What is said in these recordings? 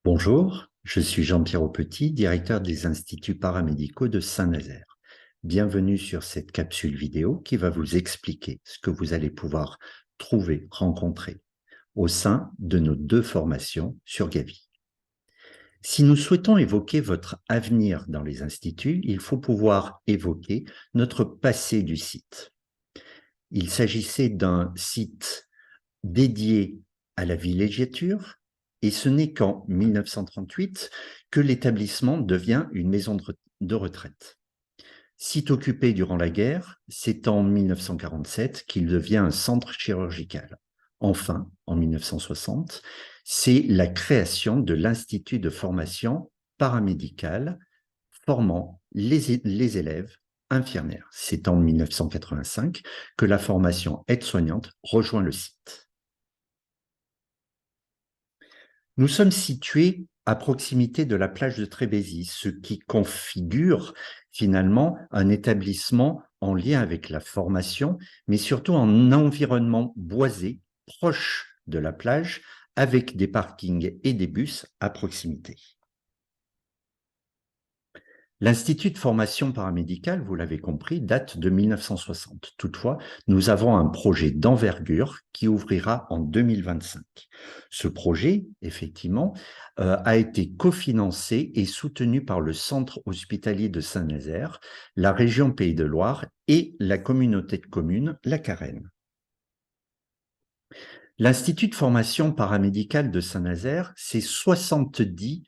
Bonjour, je suis Jean-Pierre Aupetit, directeur des instituts paramédicaux de Saint-Nazaire. Bienvenue sur cette capsule vidéo qui va vous expliquer ce que vous allez pouvoir trouver, rencontrer au sein de nos deux formations sur Gavi. Si nous souhaitons évoquer votre avenir dans les instituts, il faut pouvoir évoquer notre passé du site. Il s'agissait d'un site dédié à la villégiature, et ce n'est qu'en 1938 que l'établissement devient une maison de retraite. Site occupé durant la guerre, c'est en 1947 qu'il devient un centre chirurgical. Enfin, en 1960, c'est la création de l'Institut de formation paramédicale formant les élèves infirmières. C'est en 1985 que la formation aide-soignante rejoint le site. Nous sommes situés à proximité de la plage de Trébézy, ce qui configure finalement un établissement en lien avec la formation, mais surtout en environnement boisé, proche de la plage, avec des parkings et des bus à proximité. L'Institut de formation paramédicale, vous l'avez compris, date de 1960. Toutefois, nous avons un projet d'envergure qui ouvrira en 2025. Ce projet, effectivement, a été cofinancé et soutenu par le Centre hospitalier de Saint-Nazaire, la région Pays de Loire et la communauté de communes La Carène. L'Institut de formation paramédicale de Saint-Nazaire, c'est 70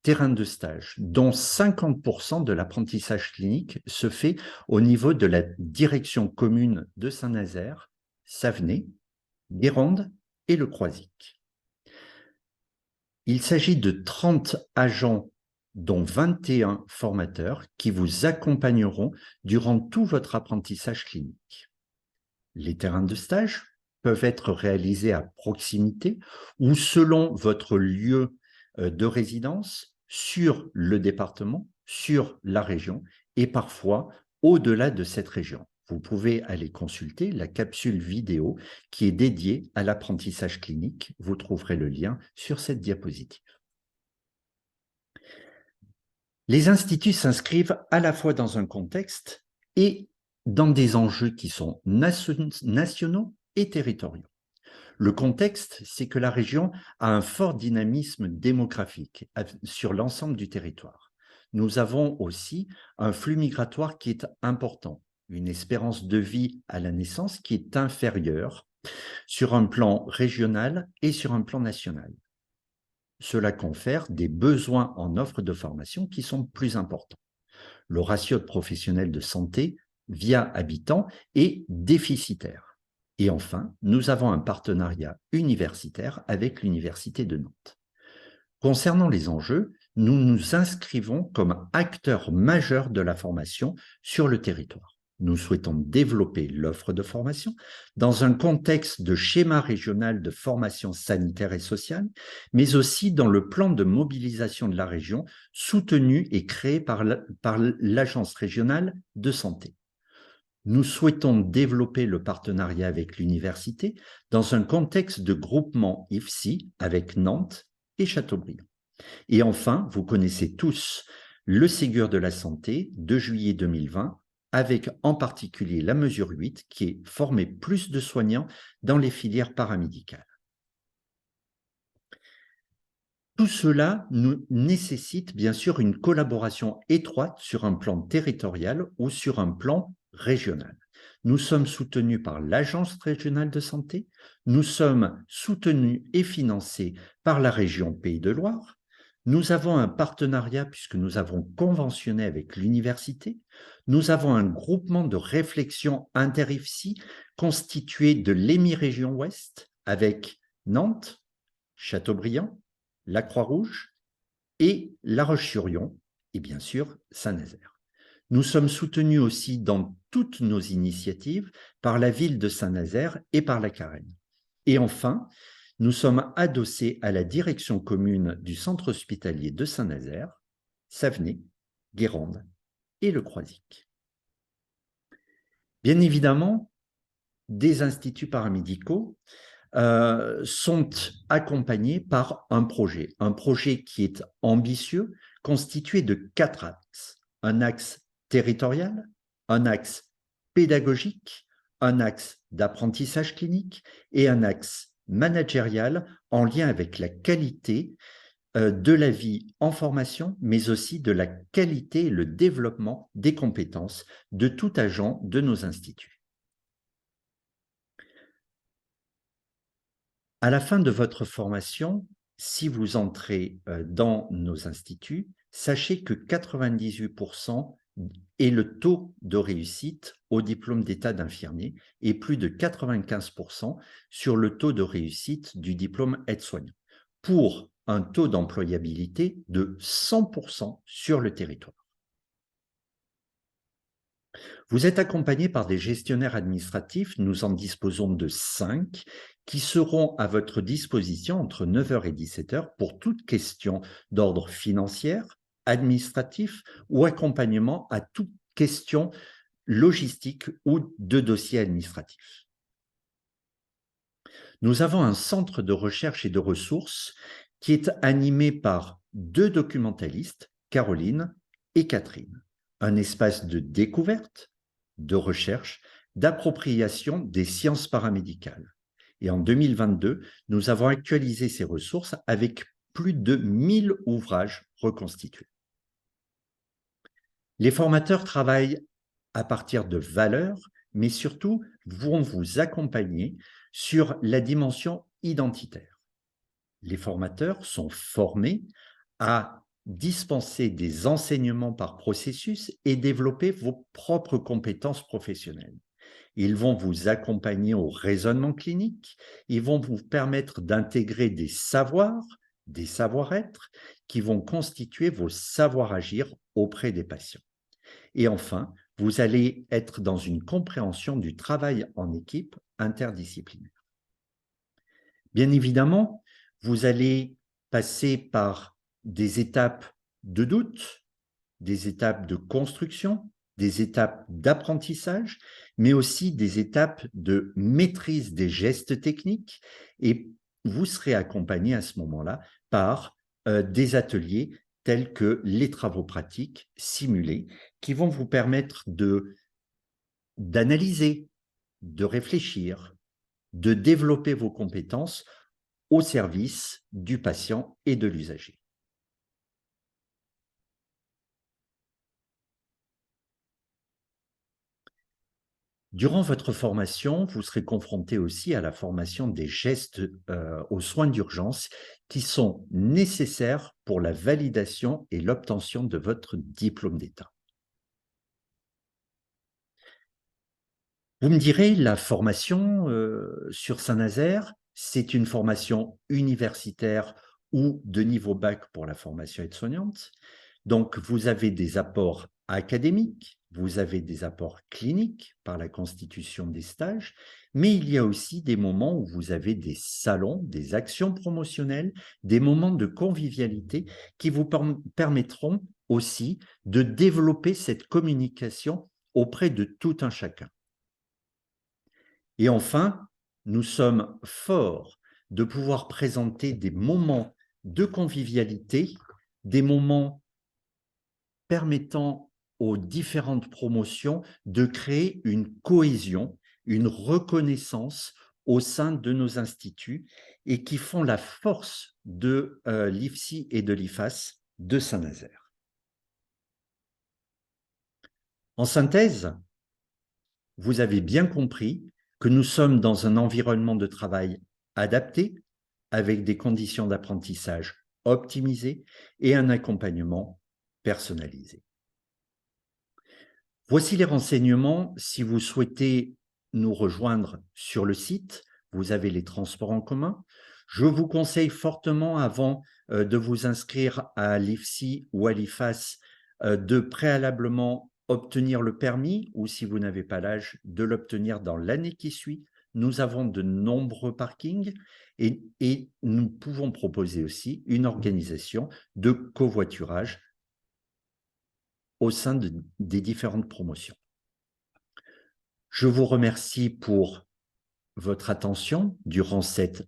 terrain de stage, dont 50% de l'apprentissage clinique se fait au niveau de la direction commune de Saint-Nazaire, Savenay, Guérande et Le Croisic. Il s'agit de 30 agents, dont 21 formateurs, qui vous accompagneront durant tout votre apprentissage clinique. Les terrains de stage peuvent être réalisés à proximité ou selon votre lieu de résidence sur le département, sur la région et parfois au-delà de cette région. Vous pouvez aller consulter la capsule vidéo qui est dédiée à l'apprentissage clinique. Vous trouverez le lien sur cette diapositive. Les instituts s'inscrivent à la fois dans un contexte et dans des enjeux qui sont nationaux et territoriaux. Le contexte, c'est que la région a un fort dynamisme démographique sur l'ensemble du territoire. Nous avons aussi un flux migratoire qui est important, une espérance de vie à la naissance qui est inférieure sur un plan régional et sur un plan national. Cela confère des besoins en offre de formation qui sont plus importants. Le ratio de professionnels de santé via habitant est déficitaire. Et enfin, nous avons un partenariat universitaire avec l'Université de Nantes. Concernant les enjeux, nous nous inscrivons comme acteurs majeurs de la formation sur le territoire. Nous souhaitons développer l'offre de formation dans un contexte de schéma régional de formation sanitaire et sociale, mais aussi dans le plan de mobilisation de la région soutenu et créé par l'Agence régionale de santé. Nous souhaitons développer le partenariat avec l'université dans un contexte de groupement IFSI avec Nantes et Châteaubriand. Et enfin, vous connaissez tous le Ségur de la santé de juillet 2020, avec en particulier la mesure 8 qui est former plus de soignants dans les filières paramédicales. Tout cela nous nécessite bien sûr une collaboration étroite sur un plan territorial ou sur un plan régional. Nous sommes soutenus par l'Agence régionale de santé, nous sommes soutenus et financés par la région Pays de Loire. Nous avons un partenariat puisque nous avons conventionné avec l'université. Nous avons un groupement de réflexion inter-IFSI constitué de l'Hémi-Région Ouest avec Nantes, Châteaubriand, la Croix-Rouge et La Roche-sur-Yon et bien sûr Saint-Nazaire. Nous sommes soutenus aussi dans toutes nos initiatives par la ville de Saint-Nazaire et par la Carène. Et enfin, nous sommes adossés à la direction commune du centre hospitalier de Saint-Nazaire, Savenay, Guérande et Le Croisic. Bien évidemment, des instituts paramédicaux sont accompagnés par un projet qui est ambitieux, constitué de 4 axes. Un axe territorial, un axe pédagogique, un axe d'apprentissage clinique et un axe managérial en lien avec la qualité de la vie en formation, mais aussi de la qualité et le développement des compétences de tout agent de nos instituts. À la fin de votre formation, si vous entrez dans nos instituts, sachez que 98% est le taux de réussite au diplôme d'état d'infirmier et plus de 95% sur le taux de réussite du diplôme aide-soignant, pour un taux d'employabilité de 100% sur le territoire. Vous êtes accompagné par des gestionnaires administratifs, nous en disposons de 5, qui seront à votre disposition entre 9 h et 17 h pour toute question d'ordre financier, administratif ou accompagnement à toute question logistique ou de dossier administratif. Nous avons un centre de recherche et de ressources qui est animé par 2 documentalistes, Caroline et Catherine. Un espace de découverte, de recherche, d'appropriation des sciences paramédicales. Et en 2022, nous avons actualisé ces ressources avec plus de 1000 ouvrages reconstitués. Les formateurs travaillent à partir de valeurs, mais surtout vont vous accompagner sur la dimension identitaire. Les formateurs sont formés à dispenser des enseignements par processus et développer vos propres compétences professionnelles. Ils vont vous accompagner au raisonnement clinique, ils vont vous permettre d'intégrer des savoirs, des savoir-être qui vont constituer vos savoirs-agir auprès des patients. Et enfin, vous allez être dans une compréhension du travail en équipe interdisciplinaire. Bien évidemment, vous allez passer par des étapes de doute, des étapes de construction, des étapes d'apprentissage, mais aussi des étapes de maîtrise des gestes techniques, et vous serez accompagné à ce moment-là par des ateliers tels que les travaux pratiques simulés qui vont vous permettre d'analyser, de réfléchir, de développer vos compétences au service du patient et de l'usager. Durant votre formation, vous serez confronté aussi à la formation des gestes aux soins d'urgence qui sont nécessaires pour la validation et l'obtention de votre diplôme d'État. Vous me direz, la formation sur Saint-Nazaire, c'est une formation universitaire ou de niveau bac pour la formation aide-soignante. Donc, vous avez des apports académiques, vous avez des apports cliniques par la constitution des stages, mais il y a aussi des moments où vous avez des salons, des actions promotionnelles, des moments de convivialité qui vous permettront aussi de développer cette communication auprès de tout un chacun. Et enfin, nous sommes forts de pouvoir présenter des moments de convivialité, des moments permettant aux différentes promotions de créer une cohésion, une reconnaissance au sein de nos instituts et qui font la force de l'IFSI et de l'IFAS de Saint-Nazaire. En synthèse, vous avez bien compris que nous sommes dans un environnement de travail adapté, avec des conditions d'apprentissage optimisées et un accompagnement personnalisé. Voici les renseignements. Si vous souhaitez nous rejoindre sur le site, vous avez les transports en commun. Je vous conseille fortement, avant de vous inscrire à l'IFSI ou à l'IFAS, de préalablement obtenir le permis, ou si vous n'avez pas l'âge, de l'obtenir dans l'année qui suit. Nous avons de nombreux parkings et nous pouvons proposer aussi une organisation de covoiturage au sein des différentes promotions. Je vous remercie pour votre attention durant cette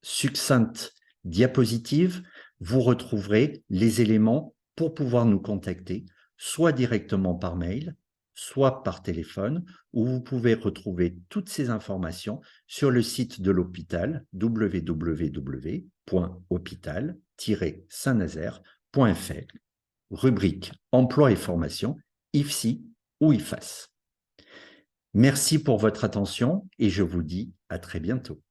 succincte diapositive. Vous retrouverez les éléments pour pouvoir nous contacter, soit directement par mail, soit par téléphone, où vous pouvez retrouver toutes ces informations sur le site de l'hôpital www.hôpital-saint-nazaire.fr, rubrique Emploi et formation, IFSI ou IFAS. Merci pour votre attention et je vous dis à très bientôt.